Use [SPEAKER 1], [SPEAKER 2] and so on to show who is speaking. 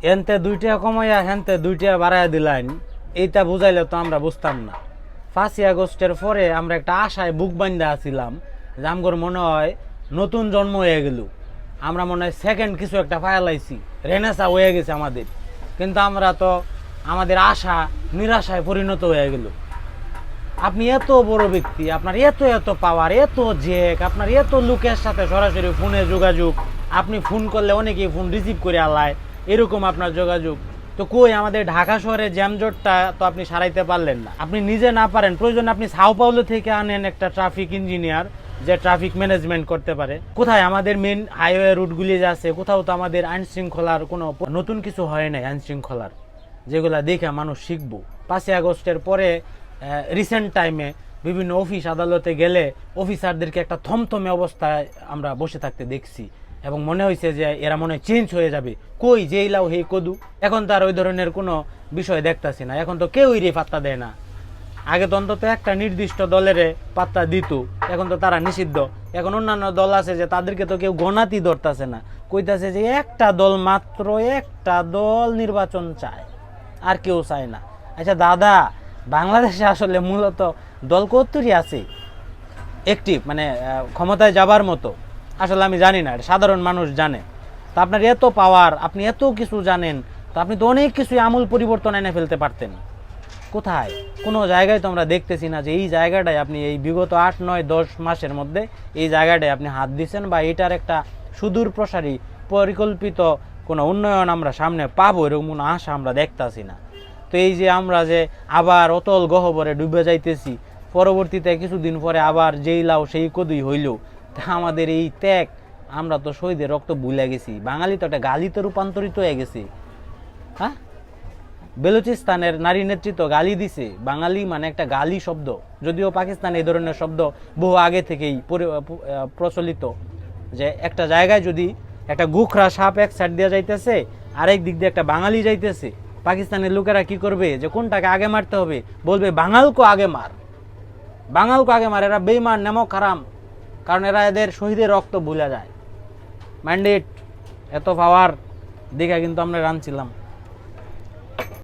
[SPEAKER 1] এনতে 2 টাকা কমাইয়া হেনতে 2 টাকা বাড়াইয়া দিলেন, এইটা বুঝাইলে তো আমরা বুঝতাম না। 5ই আগস্টের পরে আমরা একটা আশায় বুক বান্ধা আছিলাম যে আমগর মনে হয় নতুন জন্ম হয়ে গেল, আমরা মনে হয় সেকেন্ড কিছু একটা ফায়ালাইছি, রেনেসা হয়ে গেছে আমাদের। কিন্তু আমরা তো আমাদের আশা নিরাশায় পরিণত হয়ে গেল। আপনি এত বড় ব্যক্তি, আপনার এত এত পাওয়ার, এত জেক, আপনার এত লোকের সাথে সরাসরি ফোনে যোগাযোগ, আপনি ফোন করলে অনেকেই ফোন রিসিভ করে আলায়, এরকম আপনার যোগাযোগ। তো কই আমাদের ঢাকা শহরের জ্যামজটটা তো আপনি সারাইতে পারলেন না। আপনি নিজে না পারেন, প্রয়োজন আপনি সাও পাউলো থেকে আনেন একটা ট্রাফিক ইঞ্জিনিয়ার যে ট্রাফিক ম্যানেজমেন্ট করতে পারে। কোথায় আমাদের মেন হাইওয়ে রুটগুলি যে আছে, কোথাও তো আমাদের আইন শৃঙ্খলার কোনো নতুন কিছু হয় নাই আইন শৃঙ্খলার, যেগুলা দেখে মানুষ শিখবো। 5ই আগস্টের পরে রিসেন্ট টাইমে বিভিন্ন অফিস আদালতে গেলে অফিসারদেরকে একটা থমথমে অবস্থায় আমরা বসে থাকতে দেখছি, এবং মনে হয়েছে যে এরা মনে হয় চেঞ্জ হয়ে যাবে। কই যে লাও হে কদু, এখন তো আর ওই ধরনের কোনো বিষয় দেখতেছি না। এখন তো কেউই রে পাত্তা দেয় না। আগে তো অন্তত একটা নির্দিষ্ট দলের পাত্তা দিত, এখন তো তারা নিষিদ্ধ। এখন অন্যান্য দল আছে যে তাদেরকে তো কেউ গণাতি ধরতেছে না, কইতাছে যে একটা দল, মাত্র একটা দল নির্বাচন চায়, আর কেউ চায় না। আচ্ছা দাদা, বাংলাদেশে আসলে মূলত দল কতটি আছে অ্যাক্টিভ, মানে ক্ষমতায় যাবার মতো? আসলে আমি জানি না, সাধারণ মানুষ জানে। তো আপনার এত পাওয়ার, আপনি এত কিছু জানেন, তো আপনি তো অনেক কিছুই আমূল পরিবর্তন এনে ফেলতে পারতেন। কোথায়? কোনো জায়গায় তো আমরা দেখতেছি না যে এই জায়গাটায় আপনি এই বিগত 8, 9, 10 মাসের মধ্যে এই জায়গাটায় আপনি হাত দিচ্ছেন, বা এটার একটা সুদূর প্রসারী পরিকল্পিত কোনো উন্নয়ন আমরা সামনে পাবো, এরকম কোনো আশা আমরা দেখতেছি না। তো এই যে আমরা যে আবার অতল গহ্বরে ডুবে যাইতেছি, পরবর্তীতে কিছুদিন পরে আবার যেই লাউ সেই কদুই হইল, তা আমাদের এই ত্যাগ, আমরা তো শহীদের রক্ত ভুলে গেছি। বাঙালি তো একটা গালিতে রূপান্তরিত হয়ে গেছে। হ্যাঁ, বেলুচিস্তানের নারী নেতৃত্ব গালি দিছে, বাঙালি মানে একটা গালি শব্দ। যদিও পাকিস্তানে এই ধরনের শব্দ বহু আগে থেকেই প্রচলিত, যে একটা জায়গায় যদি একটা গুখরা সাপ এক সাইড দিয়ে যাইতেছে, আরেক দিক দিয়ে একটা বাঙালি যাইতেছে, পাকিস্তানের লোকেরা কি করবে, যে কোনটাকে আগে মারতে হবে, বলবে বাঙালকে আগে মার, বাঙালকে আগে মার। এরা বেইমান, নেমক হারাম, কারণ এরা এদের শহীদের রক্ত ভুলে যায়। ম্যান্ডেট এত পাওয়ার দেখা কিন্তু আমরা রানছিলাম।